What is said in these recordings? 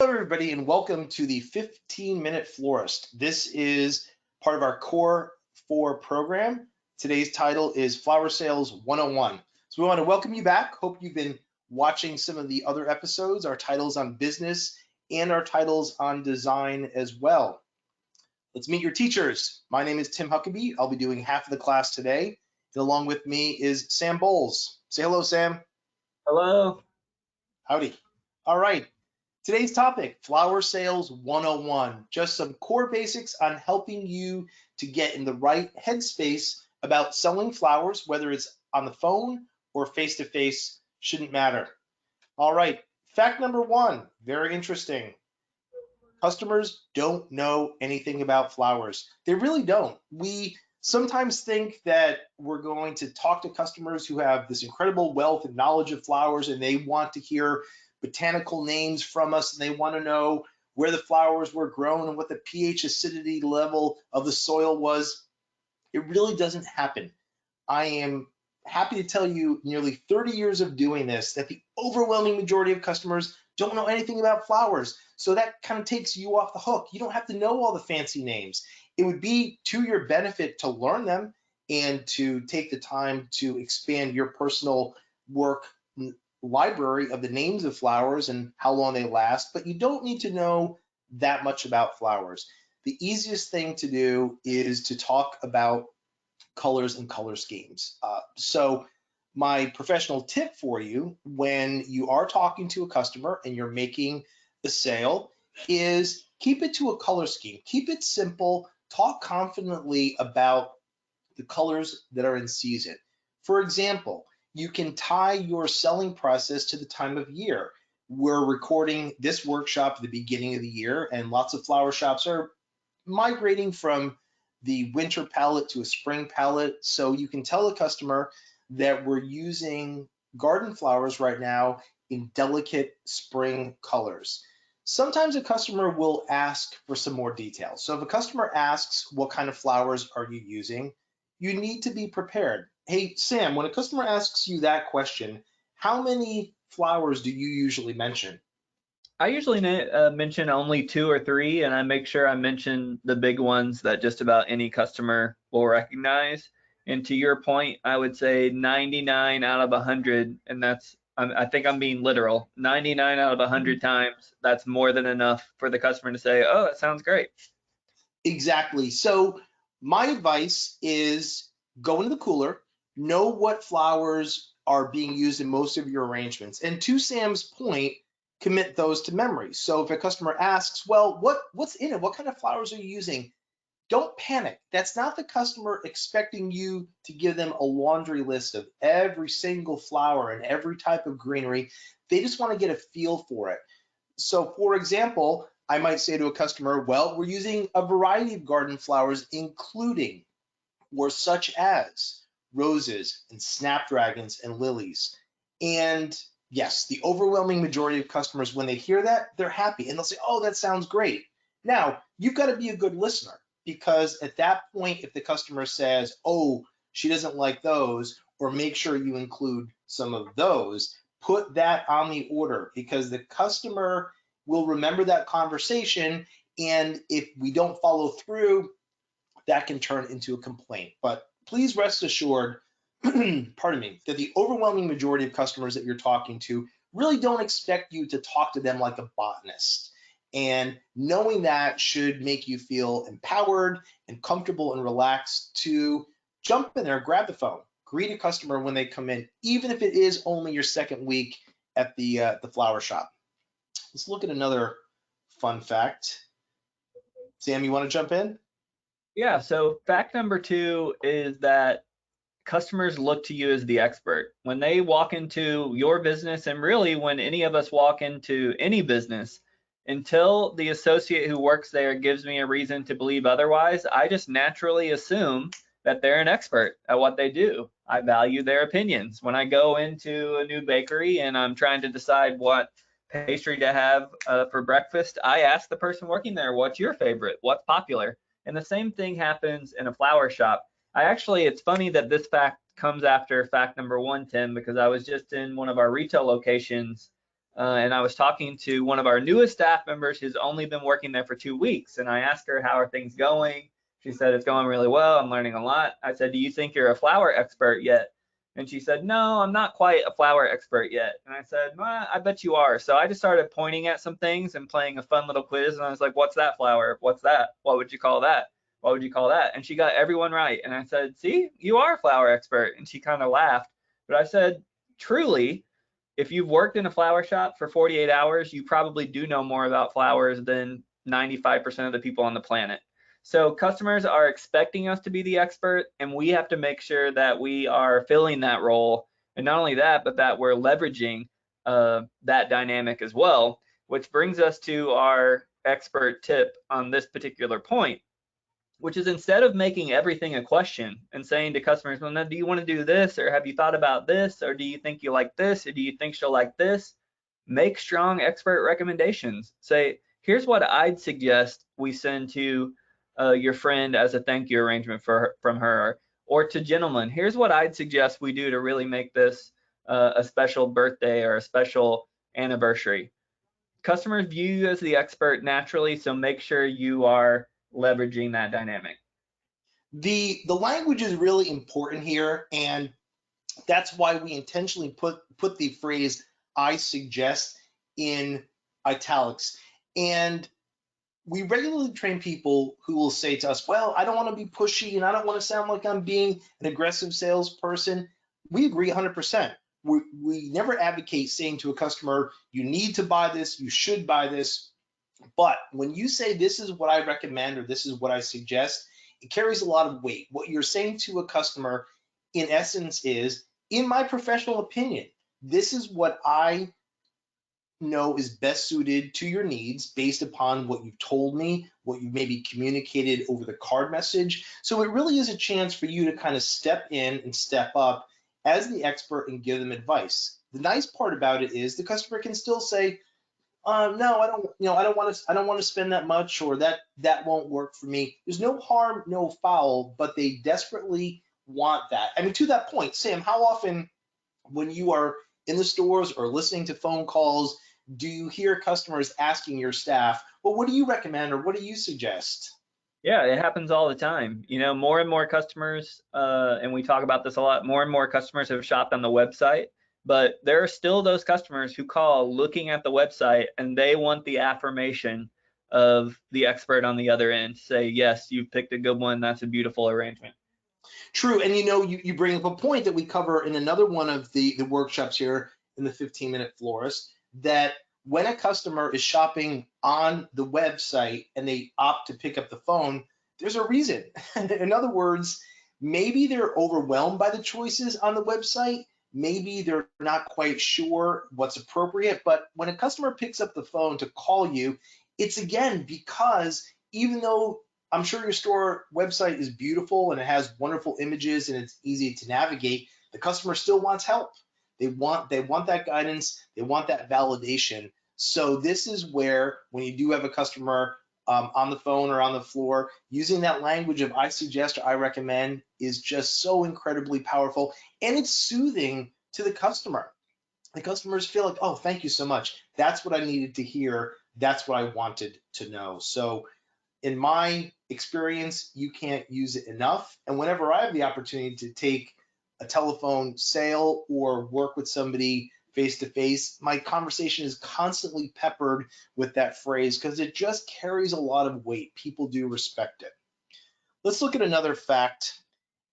Hello, everybody, and welcome to the 15-minute Florist. This is part of our Core 4 program. Today's title is Flower Sales 101. So we want to welcome you back. Hope you've been watching some of the other episodes, our titles on business and our titles on design as well. Let's meet your teachers. My name is Tim Huckabee. I'll be doing half of the class today. And along with me is Sam Bowles. Say hello, Sam. Hello. Howdy. All right. Today's topic, Flower Sales 101, just some core basics on helping you to get in the right headspace about selling flowers, whether it's on the phone or face-to-face, shouldn't matter. All right, fact number one, very interesting. Customers don't know anything about flowers. They really don't. We sometimes think that we're going to talk to customers who have this incredible wealth and knowledge of flowers, and they want to hear botanical names from us, and they want to know where the flowers were grown and what the pH acidity level of the soil was. It really doesn't happen. I am happy to tell you, nearly 30 years of doing this, that the overwhelming majority of customers don't know anything about flowers. So that kind of takes you off the hook. You don't have to know all the fancy names. It would be to your benefit to learn them and to take the time to expand your personal work library of the names of flowers and how long they last, but you don't need to know that much about flowers. The easiest thing to do is to talk about colors and color schemes. So my professional tip for you when you are talking to a customer and you're making the sale is keep it to a color scheme. Keep it simple. Talk confidently about the colors that are in season. For example, you can tie your selling process to the time of year. We're recording this workshop at the beginning of the year, and lots of flower shops are migrating from the winter palette to a spring palette. So you can tell the customer that we're using garden flowers right now in delicate spring colors. Sometimes a customer will ask for some more details. So if a customer asks, what kind of flowers are you using? You need to be prepared. Hey, Sam, when a customer asks you that question, how many flowers do you usually mention? I usually mention only two or three, and I make sure I mention the big ones that just about any customer will recognize. And to your point, I would say 99 out of 100, and I think I'm being literal. 99 out of 100 times, that's more than enough for the customer to say, "Oh, that sounds great." Exactly. So my advice is go into the cooler, know what flowers are being used in most of your arrangements. And to Sam's point, commit those to memory. So if a customer asks, well, what's in it? What kind of flowers are you using? Don't panic. That's not the customer expecting you to give them a laundry list of every single flower and every type of greenery. They just want to get a feel for it. So for example, I might say to a customer, well, we're using a variety of garden flowers, including or such as roses and snapdragons and lilies. And yes, the overwhelming majority of customers, when they hear that, they're happy and they'll say, oh, that sounds great. Now, you've got to be a good listener, because at that point, if the customer says, oh, she doesn't like those, or make sure you include some of those, put that on the order, because the customer will remember that conversation. And if we don't follow through, that can turn into a complaint. But please rest assured, pardon me, that the overwhelming majority of customers that you're talking to really don't expect you to talk to them like a botanist. And knowing that should make you feel empowered and comfortable and relaxed to jump in there, grab the phone, greet a customer when they come in, even if it is only your second week at the flower shop. Let's look at another fun fact. Sam, you want to jump in? Yeah, so fact number two is that customers look to you as the expert. When they walk into your business, and really when any of us walk into any business, until the associate who works there gives me a reason to believe otherwise, I just naturally assume that they're an expert at what they do. I value their opinions. When I go into a new bakery and I'm trying to decide what pastry to have for breakfast, I ask the person working there, what's your favorite? What's popular? And the same thing happens in a flower shop. It's funny that this fact comes after fact number one, Tim, because I was just in one of our retail locations and I was talking to one of our newest staff members who's only been working there for 2 weeks. And I asked her, how are things going? She said, it's going really well. I'm learning a lot. I said, do you think you're a flower expert yet? And she said, no, I'm not quite a flower expert yet. And I said, well, I bet you are. So I just started pointing at some things and playing a fun little quiz. And I was like, what's that flower? What's that? What would you call that? What would you call that? And she got everyone right. And I said, see, you are a flower expert. And she kind of laughed. But I said, truly, if you've worked in a flower shop for 48 hours, you probably do know more about flowers than 95% of the people on the planet. So customers are expecting us to be the expert, and we have to make sure that we are filling that role. And not only that, but that we're leveraging that dynamic as well, which brings us to our expert tip on this particular point, which is instead of making everything a question and saying to customers, well, now, do you want to do this? Or have you thought about this? Or do you think you like this? Or do you think she'll like this? Make strong expert recommendations. Say, here's what I'd suggest we send to your friend as a thank you arrangement from her. Or to gentlemen, here's what I'd suggest we do to really make this a special birthday or a special anniversary. Customers view you as the expert naturally, so make sure you are leveraging that dynamic. The language is really important here, and that's why we intentionally put the phrase "I suggest" in italics. And we regularly train people who will say to us, well, I don't want to be pushy and I don't want to sound like I'm being an aggressive salesperson. We agree 100%. We never advocate saying to a customer, you need to buy this, you should buy this. But when you say this is what I recommend or this is what I suggest, it carries a lot of weight. What you're saying to a customer, in essence, is, in my professional opinion, this is what I know is best suited to your needs based upon what you've told me, what you've maybe communicated over the card message. So it really is a chance for you to kind of step in and step up as the expert and give them advice. The nice part about it is the customer can still say, no, I don't, I don't want to spend that much, or that won't work for me. There's no harm, no foul, but they desperately want that. I mean, to that point, Sam, how often when you are in the stores or listening to phone calls, do you hear customers asking your staff, well, what do you recommend or what do you suggest? Yeah, it happens all the time. You know, more and more customers, and we talk about this a lot, more and more customers have shopped on the website, but there are still those customers who call looking at the website and they want the affirmation of the expert on the other end to say, yes, you've picked a good one. That's a beautiful arrangement. True. And you bring up a point that we cover in another one of the workshops here in the 15-minute Florist, that when a customer is shopping on the website and they opt to pick up the phone, there's a reason. In other words, maybe they're overwhelmed by the choices on the website. Maybe they're not quite sure what's appropriate. But when a customer picks up the phone to call you, it's again because even though I'm sure your store website is beautiful and it has wonderful images and it's easy to navigate, the customer still wants help. They want that guidance, they want that validation. So this is where, when you do have a customer on the phone or on the floor, using that language of I suggest or I recommend is just so incredibly powerful, and it's soothing to the customer. The customers feel like, oh, thank you so much. That's what I needed to hear. That's what I wanted to know. So in my experience, you can't use it enough. And whenever I have the opportunity to take a telephone sale or work with somebody face to face, my conversation is constantly peppered with that phrase because it just carries a lot of weight. People do respect it. Let's look at another fact.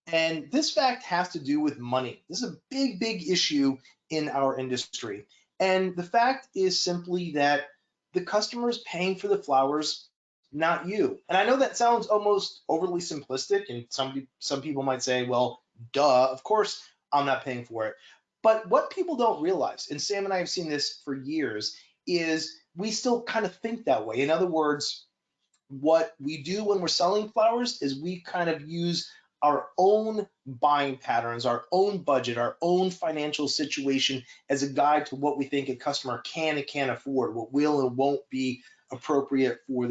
And this fact has to do with money. This is a big, big issue in our industry. And the fact is simply that the customer is paying for the flowers, not you. And I know that sounds almost overly simplistic, and some people might say, well, duh, of course I'm not paying for it. But what people don't realize, and Sam and I have seen this for years, is we still kind of think that way. In other words, what we do when we're selling flowers is we kind of use our own buying patterns, our own budget, our own financial situation as a guide to what we think a customer can and can't afford, what will and won't be appropriate for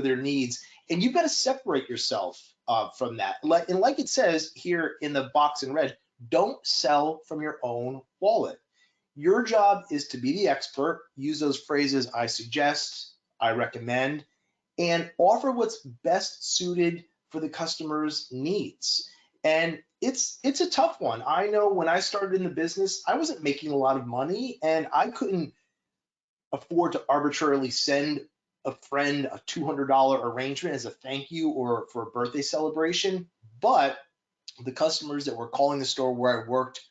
their needs. And you've got to separate yourself from that. And like it says here in the box in red, don't sell from your own wallet. Your job is to be the expert, use those phrases I suggest, I recommend, and offer what's best suited for the customer's needs. And it's a tough one. I know when I started in the business, I wasn't making a lot of money and I couldn't afford to arbitrarily send a friend a $200 arrangement as a thank you or for a birthday celebration. But the customers that were calling the store where I worked